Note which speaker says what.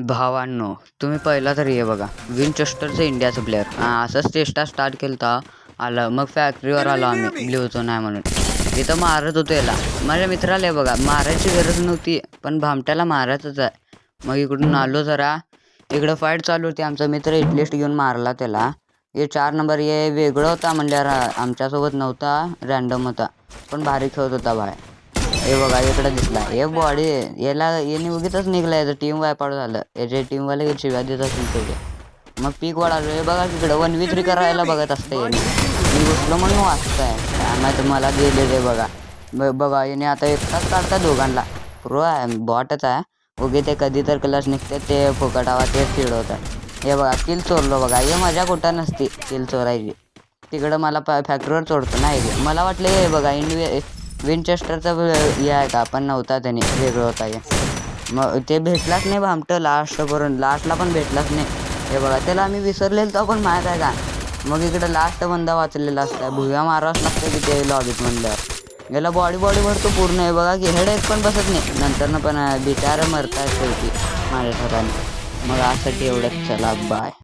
Speaker 1: भावांनो, तुम्ही पहिला तरी हे बघा, विनचेस्टरचं इंडियाचं प्लेअर असंच चेष्टा स्टार्ट केलता. आलं मग फॅक्टरीवर आलो आम्ही ब्ल्यूचं नाही म्हणून. इथं मारत होतो याला, माझ्या मित्राला हे बघा मारायची गरज नव्हती पण भामट्याला मारायचंच आहे. मग इकडून आलो जरा, इकडं फाईट चालू होती. आमचा मित्र हिटलिस्ट घेऊन मारला त्याला. हे 4 नंबर हे वेगळं होता म्हणल्यावर आमच्यासोबत नव्हता, रॅन्डम होता पण भारी खेळत होता भाई. हे बघा इकडे दिसला हे बॉडी, याला याने उगीतच निघला, याचं टीम वायपआउट झालं. याचे टीमवाले शिव्या देत असेल त्याचे. मग पीक वाढालो. हे बघा तिकडं 1v3 करायला बघत असतं याने. मी घुसलो म्हणून वाचताय काय माहिती मला गेले रे. बघा याने आता एकटाच काढता दोघांना. प्रो आहे, बॉटच आहे. उगे ते कधी तर क्लच निघते ते फुकट हवा तेच चिडवतात. हे बघा किल चोरलो बघा. हे मजा कुठं नसती किल चोरायची. तिकडं मला फॅक्टरीवर चोरतो नाही. मला वाटलं हे बघा विनचेस्टरचा हे आहे का पण नव्हता, त्याने वेगळं होता हे. मग ते भेटलाच नाही भामटं लास्टला पण भेटलाच नाही. हे बघा त्याला आम्ही विसरलेलो तर पण माहीत आहे का. मग इकडं लास्ट बंदा वाचलेला असतं, भुव्या मारावाच लागतं की ते लॉबीत म्हणल्यावर. याला बॉडी भरतो पूर्ण. हे बघा की हेड एक पण बसत नाही. नंतरनं पण बिचारं मरतात शेवटी माझ्या ठिकाणी. मग आजसाठी एवढंच, चला बाय.